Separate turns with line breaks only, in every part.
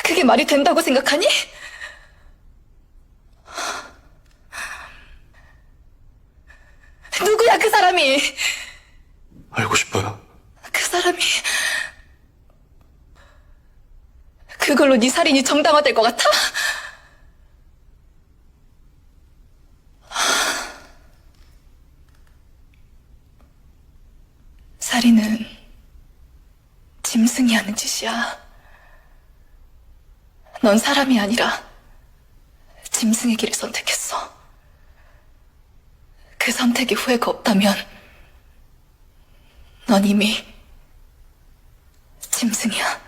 그게 말이 된다고 생각하니? 누구야, 그 사람이?
알고 싶어요.
그 사람이 그걸로 네 살인이 정당화될 것 같아? 살인은 짐승이 하는 짓이야. 넌 사람이 아니라 짐승의 길을 선택했어. 그 선택에 후회가 없다면 넌 이미 짐승이야.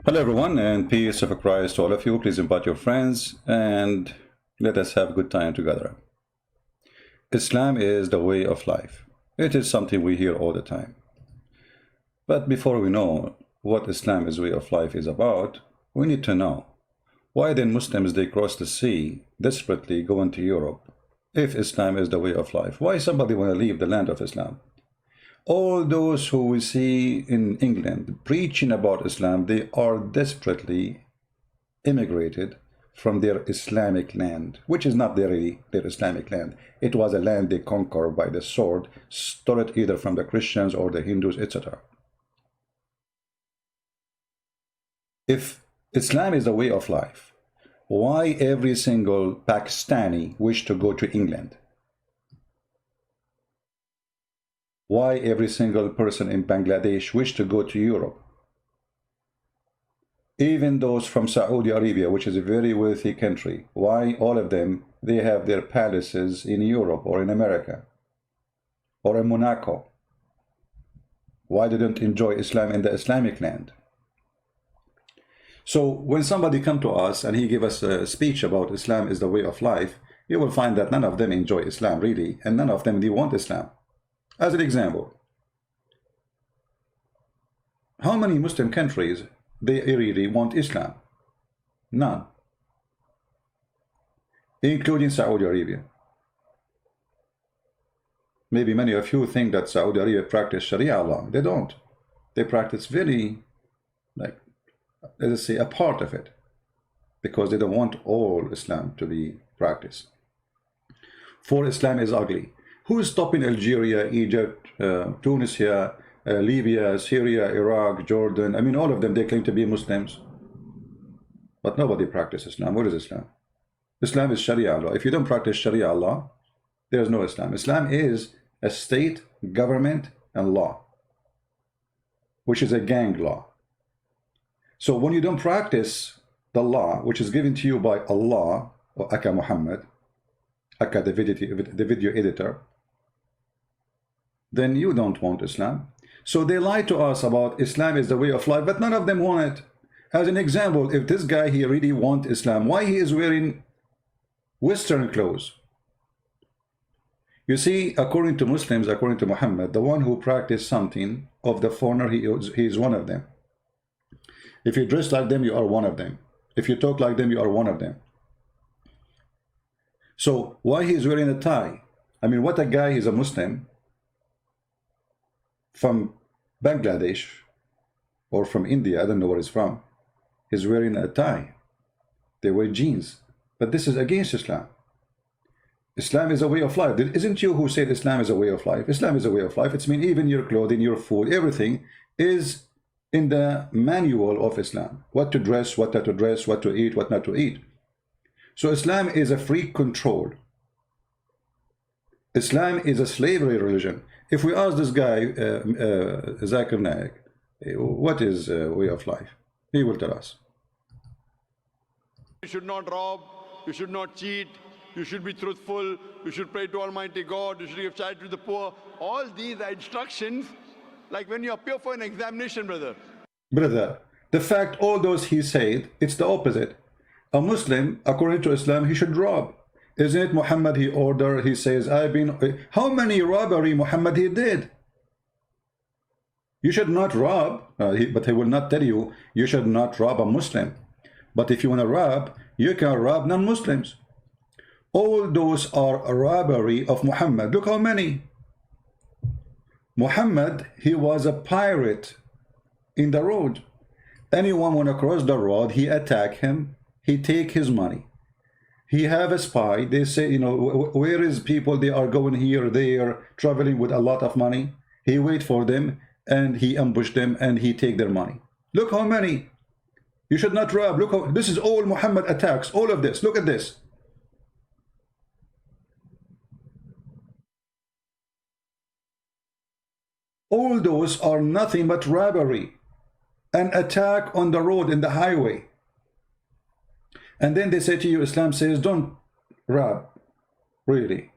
Hello everyone, and peace of Christ to all of you. Please invite your friends and let us have a good time together. Islam is the way of life. It is something we hear all the time. But before we know what Islam is way of life is about, we need to know why then Muslims they cross the sea desperately going to Europe if Islam is the way of life. Why somebody want to leave the land of Islam? All those who we see in England preaching about Islam, they are desperately immigrated from their Islamic land, which is not really their Islamic land. It was a land they conquered by the sword, stole it either from the Christians or the Hindus, etc. If Islam is the way of life, why every single Pakistani wish to go to England? Why every single person in Bangladesh wish to go to Europe? Even those from Saudi Arabia, which is a very wealthy country, why all of them, they have their palaces in Europe or in America or in Monaco? Why they don't enjoy Islam in the Islamic land? So when somebody come to us and he give us a speech about Islam is the way of life, you will find that none of them enjoy Islam really, and none of them they want Islam. As an example, how many Muslim countries they really want Islam? None, including Saudi Arabia. Maybe many of you think that Saudi Arabia practice Sharia law. They don't. They practice very, like, let's say, a part of it, because they don't want all Islam to be practiced. For Islam is ugly. Who is stopping Algeria, Egypt, Tunisia, Libya, Syria, Iraq, Jordan? I mean, all of them, they claim to be Muslims. But nobody practices Islam. What is Islam? Islam is Sharia law. If you don't practice Sharia law, there's no Islam. Islam is a state, government, and law, which is a gang law. So when you don't practice the law, which is given to you by Allah, or Aka Muhammad, Aka the video editor, then you don't want Islam. So they lie to us about Islam is the way of life, but none of them want it. As an example, if this guy he really want Islam, why he is wearing Western clothes? You see, according to Muslims, according to Muhammad, the one who practice something of the foreigner, he is one of them. If you dress like them, you are one of them. If you talk like them, you are one of them. So why he is wearing a tie? I mean, what a guy is a Muslim from Bangladesh or from India, I don't know where he's from, he's wearing a tie. They wear jeans. But this is against Islam. Islam is a way of life. Isn't you who said Islam is a way of life? Islam is a way of life. It's mean even your clothing, your food, everything is in the manual of Islam. What to dress, what not to dress, what to eat, what not to eat. So Islam is a free control. Islam is a slavery religion. If we ask this guy, Zakir Naik, what is way of life? He will tell us.
You should not rob, you should not cheat, you should be truthful, you should pray to Almighty God, you should give charity to the poor. All these are instructions like when you appear for an examination, brother.
Brother, the fact all those he said, it's the opposite. A Muslim, according to Islam, he should rob. Isn't it Muhammad he ordered, he says, I've been... How many robbery Muhammad he did? You should not rob, but he will not tell you, you should not rob a Muslim. But if you want to rob, you can rob non-Muslims. All those are a robbery of Muhammad. Look how many. Muhammad, he was a pirate in the road. Anyone want to cross the road, he attack him, he take his money. He have a spy. They say, you know, where is people? They are going here, there, traveling with a lot of money. He wait for them and he ambush them and he take their money. Look how many. You should not rob. Look how, this is all Muhammad attacks. All of this. Look at this. All those are nothing but robbery. An attack on the road, in the highway. And then they say to you, Islam says, don't rob. Really.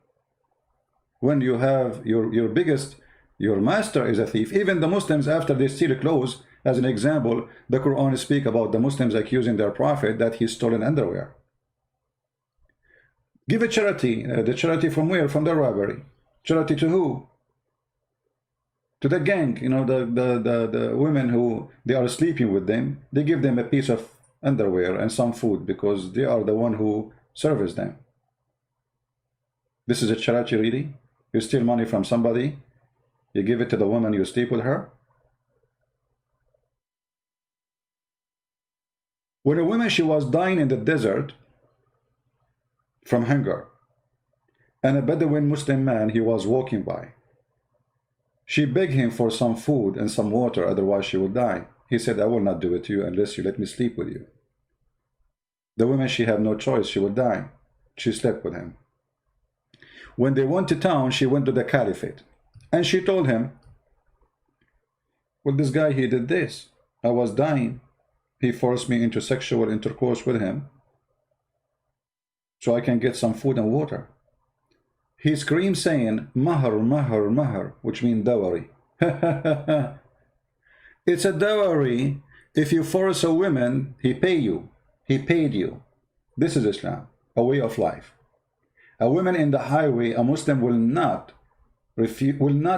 When you have your biggest, your master is a thief. Even the Muslims, after they steal clothes, as an example, the Quran speak about the Muslims accusing their prophet that he stolen underwear. Give a charity. The charity from where? From the robbery. Charity to who? To the gang, you know, the women who they are sleeping with them, they give them a piece of underwear and some food because they are the one who service them. This is a charity, really? You steal money from somebody, you give it to the woman you sleep with her. When a woman, she was dying in the desert from hunger, and a Bedouin Muslim man, he was walking by. She begged him for some food and some water, otherwise she would die. He said, I will not do it to you unless you let me sleep with you. The woman, she had no choice, she would die. She slept with him. When they went to town, she went to the caliphate. And she told him, well, this guy, he did this. I was dying. He forced me into sexual intercourse with him so I can get some food and water. He screamed saying, Mahar, Mahar, Mahar, which means dowry. It's a dowry. If you force a woman, he pay you. He paid you. This is Islam, a way of life. A woman in the highway, a Muslim will not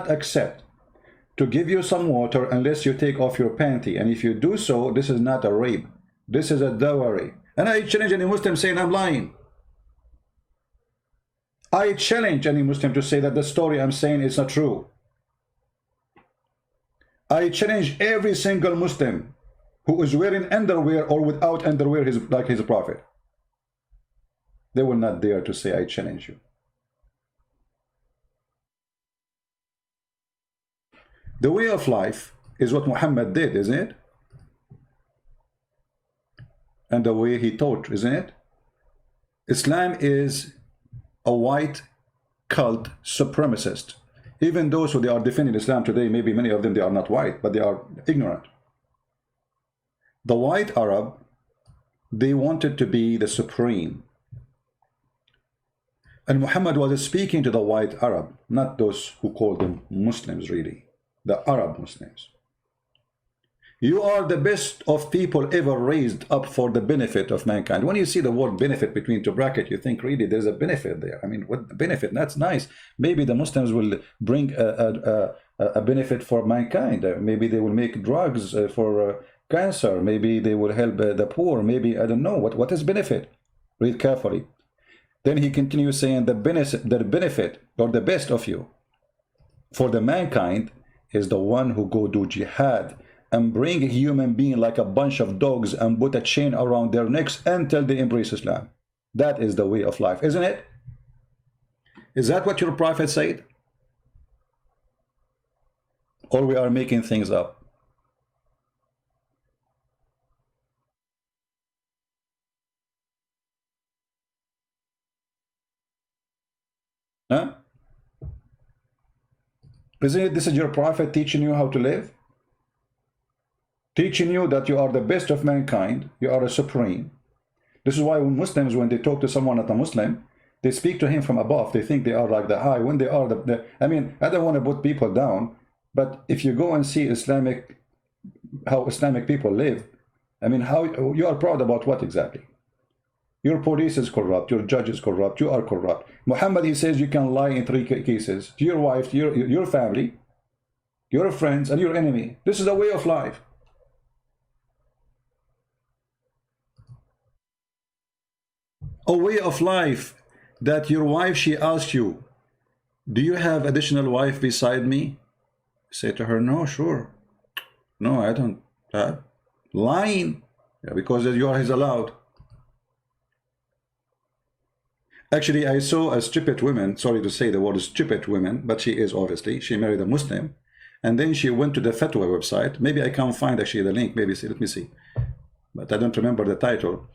accept to give you some water unless you take off your panty. And if you do so, this is not a rape. This is a dowry. And I challenge any Muslim saying I'm lying. I challenge any Muslim to say that the story I'm saying is not true. I challenge every single Muslim who is wearing underwear or without underwear like his prophet. They will not dare to say I challenge you. The way of life is what Muhammad did, isn't it? And the way he taught, isn't it? Islam is a white cult supremacist. Even those who they are defending Islam today, maybe many of them, they are not white, but they are ignorant. The white Arab, they wanted to be the supreme. And Muhammad was speaking to the white Arab, not those who call them Muslims really, the Arab Muslims. You are the best of people ever raised up for the benefit of mankind. When you see the word benefit between two brackets, you think really there's a benefit there. I mean, what benefit? That's nice. Maybe the Muslims will bring a benefit for mankind. Maybe they will make drugs for cancer. Maybe they will help the poor. Maybe, I don't know. What is benefit? Read carefully. Then he continues saying the benefit or the best of you for the mankind is the one who go do jihad and bring a human being like a bunch of dogs and put a chain around their necks until they embrace Islam. That is the way of life, isn't it? Is that what your prophet said? Or we are making things up? Huh? Isn't it this is your prophet teaching you how to live? Teaching you that you are the best of mankind, you are a supreme. This is why when Muslims, when they talk to someone not a Muslim, They speak to him from above. They think they are like the high when they are the I mean, I don't want to put people down, but if you go and see how Islamic people live, I mean, how you are proud about what exactly? Your police is corrupt, your judge is corrupt, you are corrupt. Muhammad, he says you can lie in 3 cases: to your wife, to your family, your friends, and your enemy. This is a way of life. A way of life that your wife, she asks you, do you have additional wife beside me? Say to her, no, sure. No, I don't. Lying. Yeah, because you are his allowed. Actually, I saw a stupid woman, sorry to say the word stupid woman, but she is obviously, she married a Muslim, and then she went to the fatwa website. Maybe I can't find actually the link, maybe, let me see, but I don't remember the title.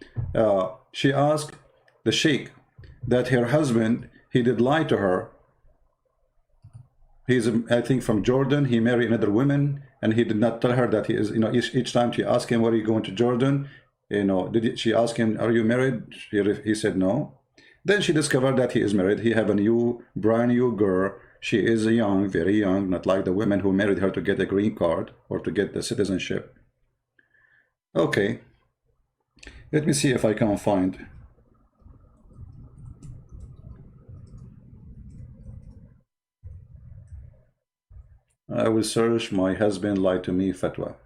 She asked the sheikh that her husband, he did lie to her. He's, I think, from Jordan. He married another woman, and he did not tell her that he is, you know, each time she asked him, where are you going to Jordan? You know, she ask him, are you married? He said no. Then she discovered that he is married. He have a brand new girl. She is young, very young, not like the women who married her to get a green card or to get the citizenship. Okay. Let me see if I can find. I will search my husband lied to me fatwa.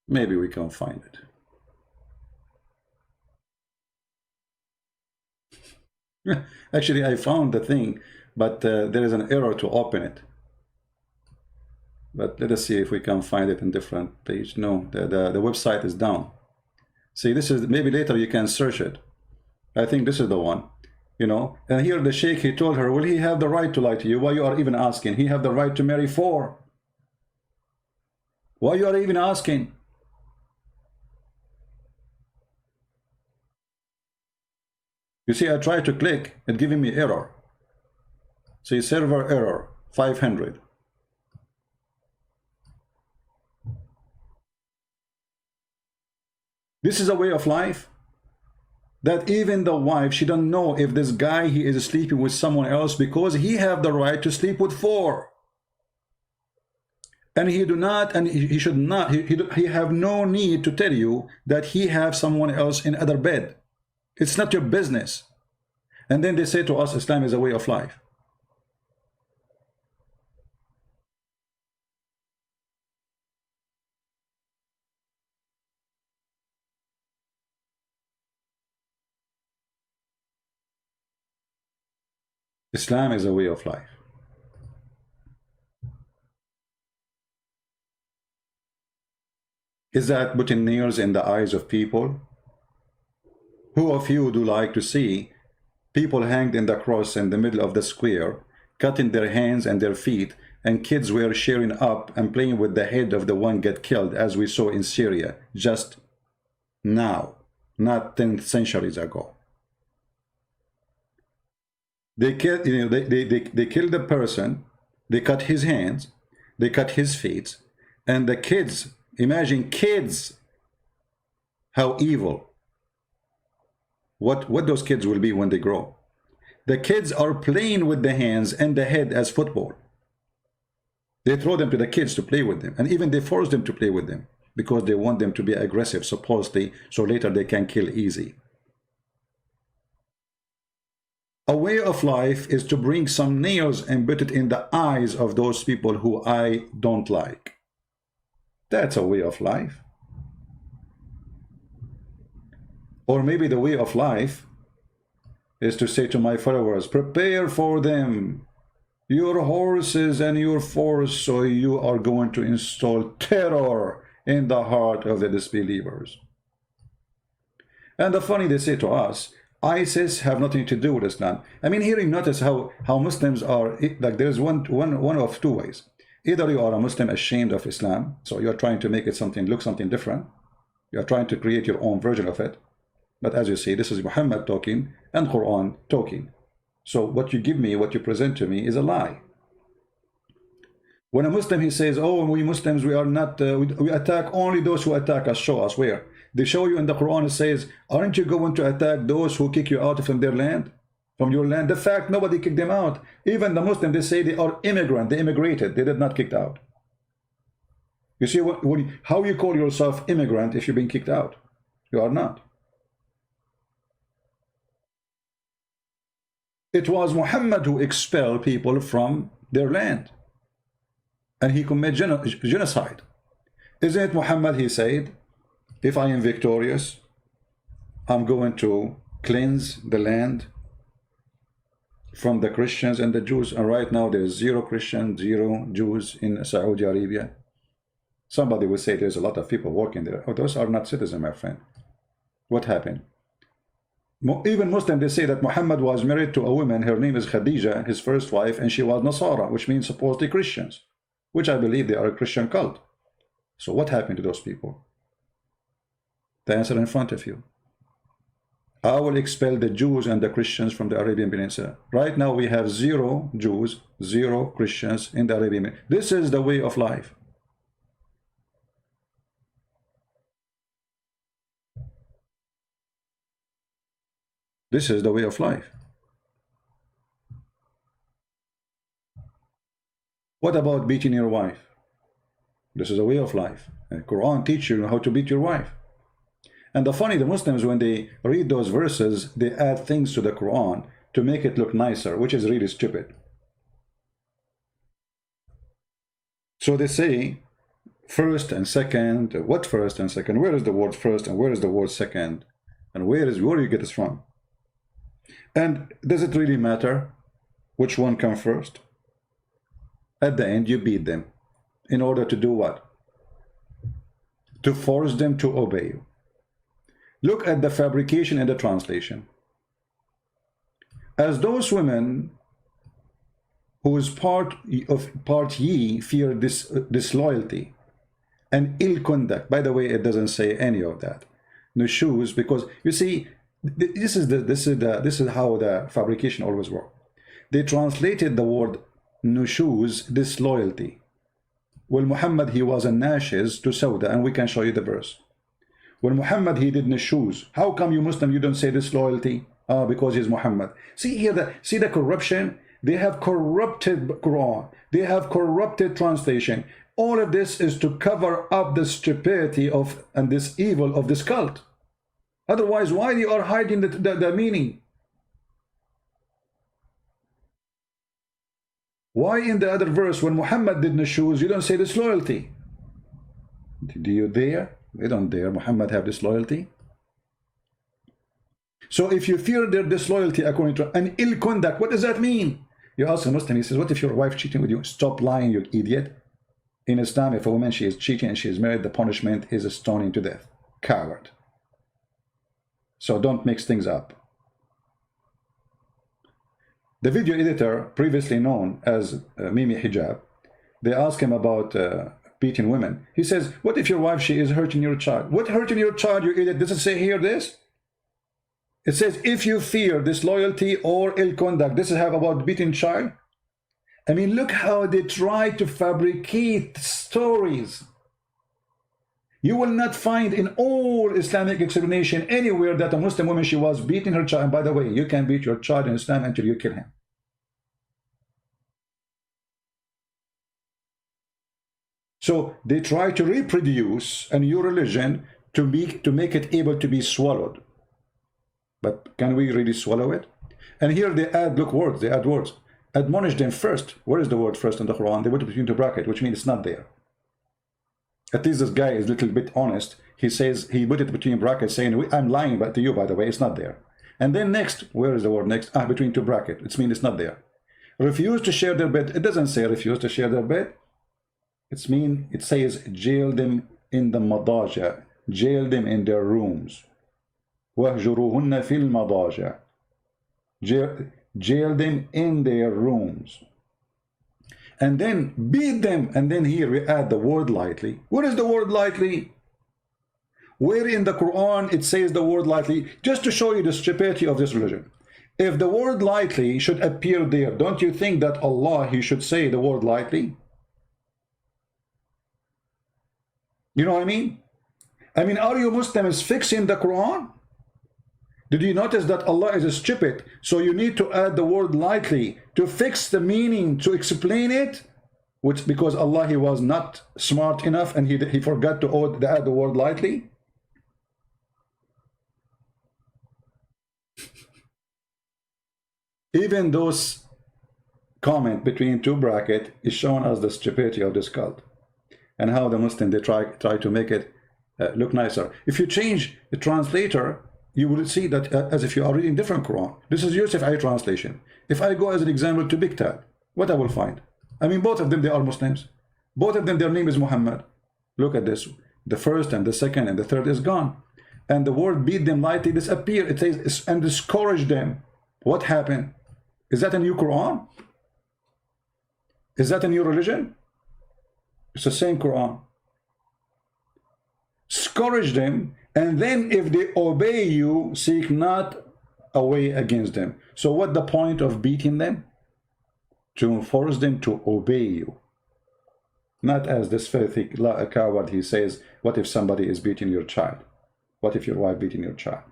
Maybe we can find it. Actually, I found the thing, but there is an error to open it. But let us see if we can find it in different page. No, the website is down. See, this is, maybe later you can search it. I think this is the one, you know. And here the sheikh, he told her, will he have the right to lie to you? Why you are even asking? He have the right to marry 4. Why you are even asking? You see, I tried to click, it giving me error. See, server error, 500. This is a way of life that even the wife, she don't know if this guy, he is sleeping with someone else, because he have the right to sleep with 4. And he do not, and he should not, he have no need to tell you that he have someone else in other bed. It's not your business. And then they say to us, Islam is a way of life. Islam is a way of life. Is that putting nails in the eyes of people? Who of you do like to see people hanged in the cross in the middle of the square, cutting their hands and their feet, and kids were cheering up and playing with the head of the one get killed, as we saw in Syria just now, not 10 centuries ago? They killed, you know, they killed the person, they cut his hands, they cut his feet, and the kids, imagine kids, how evil. What those kids will be when they grow. The kids are playing with the hands and the head as football. They throw them to the kids to play with them, and even they force them to play with them because they want them to be aggressive, supposedly, so later they can kill easy. A way of life is to bring some nails and put it in the eyes of those people who I don't like. That's a way of life. Or maybe the way of life is to say to my followers, prepare for them, your horses and your force, so you are going to install terror in the heart of the disbelievers. And the funny, they say to us, ISIS have nothing to do with Islam. I mean, here you notice how Muslims are, like there's one of 2 ways. Either you are a Muslim ashamed of Islam, so you're trying to make it look something different, You are trying to create your own version of it. But as you see, this is Muhammad talking and Quran talking. So what you give me, what you present to me is a lie. When a Muslim, he says, oh, we Muslims, we are not, we attack only those who attack us. Show us where. They show you in the Quran, it says, aren't you going to attack those who kick you out from their land? From your land? The fact nobody kicked them out. Even the Muslims, they say they are immigrant. They immigrated. They did not kicked out. You see, how you call yourself immigrant if you've been kicked out? You are not. It was Muhammad who expelled people from their land. And he committed genocide. Isn't it Muhammad, he said, if I am victorious, I'm going to cleanse the land from the Christians and the Jews. And right now there's 0 Christians, 0 Jews in Saudi Arabia. Somebody will say there's a lot of people working there. Oh, those are not citizens, my friend. What happened? Even Muslims, they say that Muhammad was married to a woman. Her name is Khadija, his first wife, and she was Nasara, which means supposedly Christians, which I believe they are a Christian cult. So what happened to those people? The answer in front of you. I will expel the Jews and the Christians from the Arabian Peninsula. Right now we have 0 Jews, 0 Christians in the Arabian Peninsula. This is the way of life. This is the way of life. What about beating your wife? This is a way of life. The Quran teaches you how to beat your wife. And the Muslims, when they read those verses, they add things to the Quran to make it look nicer, which is really stupid. So they say first and second. What first and second? Where is the word first and where is the word second? And where do you get this from? And does it really matter which one comes first? At the end, you beat them. In order to do what? To force them to obey you. Look at the fabrication and the translation. As those women whose part ye fear disloyalty and ill conduct. By the way, it doesn't say any of that. Nushuz, because you see, this is how the fabrication always works. They translated the word nushuz, disloyalty. Well, Muhammad, he was a nashiz to Sauda, and we can show you the verse. When Muhammad, he did nushuz. How come you Muslim, you don't say disloyalty? Because he's Muhammad. See here, see the corruption. They have corrupted Quran. They have corrupted translation. All of this is to cover up the stupidity of and this evil of this cult. Otherwise, why you are hiding the meaning? Why in the other verse, when Muhammad did nushuz, you don't say disloyalty? Do you dare? They don't dare. Muhammad have disloyalty. So if you fear their disloyalty according to an ill conduct, what does that mean? You ask a Muslim, he says, what if your wife cheating with you? Stop lying, you idiot. In Islam, if a woman, she is cheating and she is married, the punishment is a stoning to death. Coward. So don't mix things up. The video editor, previously known as Mimi Hijab, they ask him about beating women. He says, what if your wife, she is hurting your child? What hurting your child, you idiot? Does it say here this? It says, if you fear disloyalty or ill conduct, this is how about beating child. I mean, look how they try to fabricate stories. You will not find in all Islamic explanation anywhere that a Muslim woman, she was beating her child. And by the way, you can beat your child in Islam until you kill him. So they try to reproduce a new religion to make it able to be swallowed. But can we really swallow it? And here they add, look, words, they add words. Admonish them first. Where is the word first in the Quran? They put it between the bracket, which means it's not there. At least this guy is a little bit honest. He says, he put it between brackets saying, I'm lying to you, by the way, it's not there. And then next, where is the word next? Between two brackets, it means it's not there. Refuse to share their bed. It doesn't say refuse to share their bed. It says jail them in the madaja. Jail them in their rooms. وَهْجُرُوهُنَّ فِي الْمَضَاجِعِ. Jail them in their rooms. And then beat them. And then here we add the word lightly. What is the word lightly? Where in the Quran it says the word lightly? Just to show you the stupidity of this religion. If the word lightly should appear there, don't you think that Allah, he should say the word lightly? You know what I mean? I mean, are you Muslims fixing the Quran? Did you notice that Allah is stupid? So you need to add the word lightly to fix the meaning, to explain it, which because Allah, he was not smart enough and he forgot to add the word lightly. Even those comment between two brackets is showing us the stupidity of this cult and how the Muslim, they try to make it look nicer. If you change the translator, you will see that as if you are reading different Quran. This is Yusuf I translation. If I go as an example to Big Tab, what I will find? I mean, both of them, they are Muslims. Both of them, their name is Muhammad. Look at this. The first and the second and the third is gone. And the word beat them lightly disappear. It says, and discourage them. What happened? Is that a new Quran? Is that a new religion? It's the same Quran. Scourge them, and then if they obey you, seek not a way against them. So what the point of beating them? To force them to obey you. Not as this filthy coward, he says, what if somebody is beating your child? What if your wife beating your child?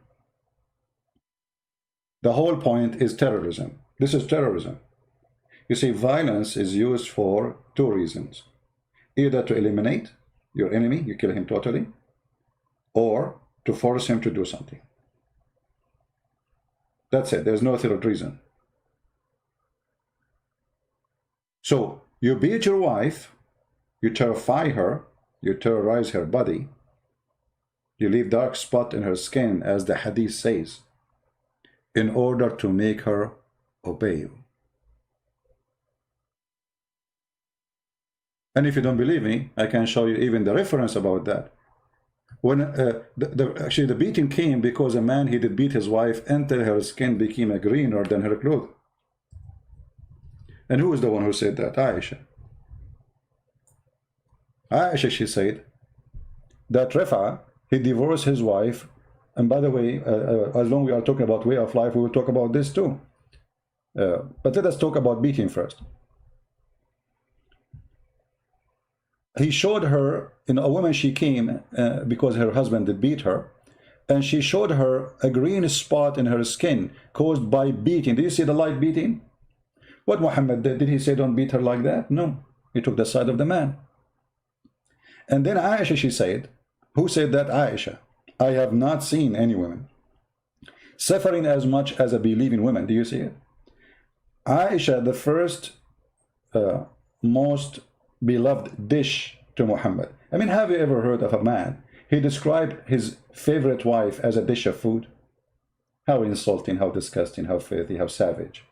The whole point is terrorism. This is terrorism. You see, violence is used for two reasons. Either to eliminate your enemy, you kill him totally, or to force him to do something. That's it. There's no third reason. So you beat your wife, you terrify her, you terrorize her body, you leave dark spot in her skin, as the hadith says, in order to make her obey you. And if you don't believe me, I can show you even the reference about that. When actually the beating came because a man, he did beat his wife until her skin became greener than her clothes. And who is the one who said that? Aisha. Aisha, she said that Rifa, he divorced his wife. And by the way, as long as we are talking about way of life, we will talk about this too. But let us talk about beating first. He showed her, a woman, she came because her husband did beat her, and she showed her a green spot in her skin caused by beating. Do you see the light beating? What Muhammad did he say don't beat her like that? No, he took the side of the man. And then Aisha, she said, who said that? Aisha, I have not seen any woman suffering as much as a believing woman. Do you see it? Aisha, the first most beloved dish to Muhammad. I mean, have you ever heard of a man, he described his favorite wife as a dish of food? How insulting, how disgusting, how filthy, how savage.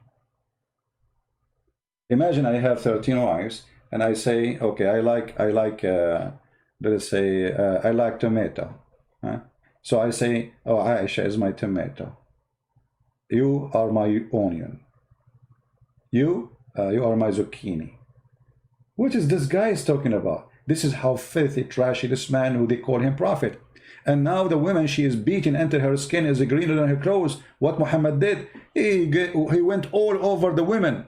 Imagine I have 13 wives and I say, okay, I like let us say I like tomato, huh? So I say, oh, Aisha is my tomato, you are my onion, you are my zucchini. What is this guy is talking about? This is how filthy, trashy this man who they call him prophet. And now the woman, she is beaten until her skin is greener than her clothes. What Muhammad did, he went all over the women.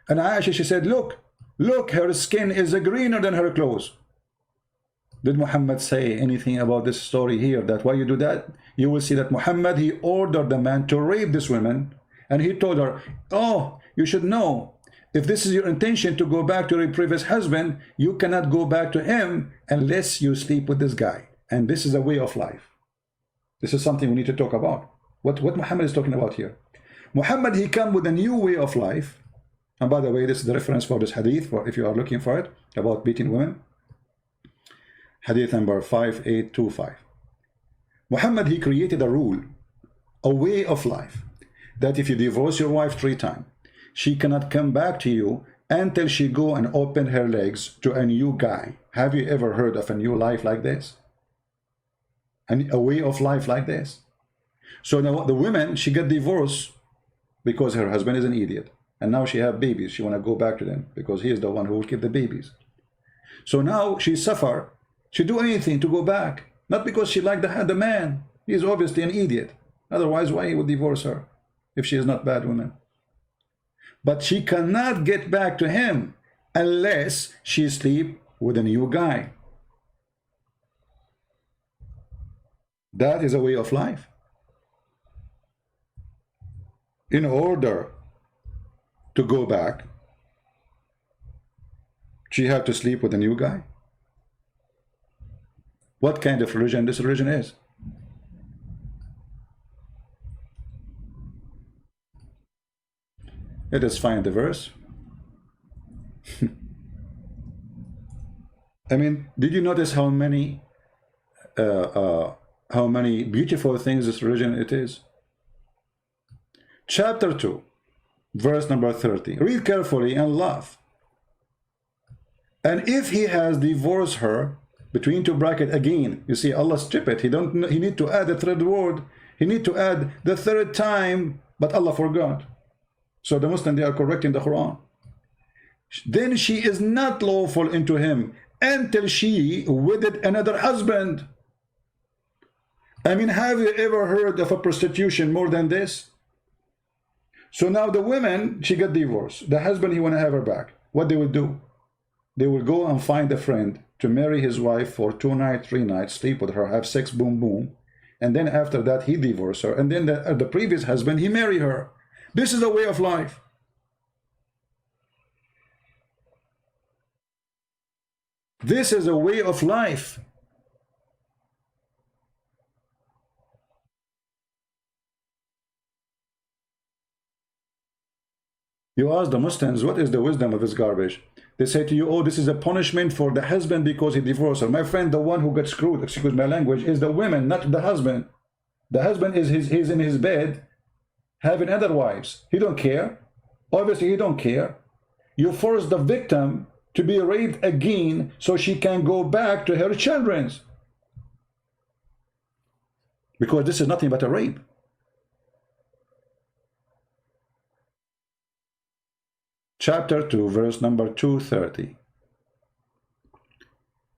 And Aisha, she said, look, her skin is greener than her clothes. Did Muhammad say anything about this story here, that why you do that? You will see that Muhammad, he ordered the man to rape this woman. And he told her, oh, you should know, if this is your intention to go back to your previous husband, you cannot go back to him unless you sleep with this guy. And this is a way of life. This is something we need to talk about. What Muhammad is talking about here. Muhammad, he came with a new way of life. And by the way, this is the reference for this hadith, for if you are looking for it, about beating women. Hadith number 5825. Muhammad, he created a rule, a way of life, that if you divorce your wife 3 times, she cannot come back to you until she go and open her legs to a new guy. Have you ever heard of a new life like this? And a way of life like this? So now the woman, she got divorced because her husband is an idiot. And now she have babies. She want to go back to them because he is the one who will keep the babies. So now she suffer. She do anything to go back. Not because she liked the man. He is obviously an idiot. Otherwise, why he would divorce her if she is not bad woman? But she cannot get back to him unless she sleep with a new guy. That is a way of life. In order to go back, she had to sleep with a new guy. What kind of religion this religion is? Let us find the verse. I mean, did you notice how many beautiful things this religion it is? Chapter 2, verse number 30. Read carefully and laugh. And if he has divorced her, between two brackets again, you see Allah strip it. He need to add the third word. He need to add the third time, but Allah forgot. So the Muslims, they are correcting the Quran. Then she is not lawful into him until she wedded another husband. I mean, have you ever heard of a prostitution more than this? So now the woman, she got divorced. The husband, he want to have her back. What they will do? They will go and find a friend to marry his wife for 2 nights, 3 nights, sleep with her, have sex, boom, boom. And then after that, he divorced her. And then the previous husband, he marry her. This is a way of life. This is a way of life. You ask the Muslims, what is the wisdom of this garbage? They say to you, oh, this is a punishment for the husband because he divorced her. My friend, the one who got screwed, excuse my language, is the woman, not the husband. The husband is he's in his bed having other wives. He don't care. Obviously, he don't care. You force the victim to be raped again so she can go back to her children. Because this is nothing but a rape. Chapter 2, verse number 230.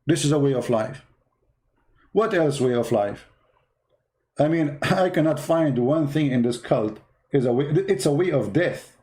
This is a way of life. What else way of life? I mean, I cannot find one thing in this cult is a way. It's a way of death.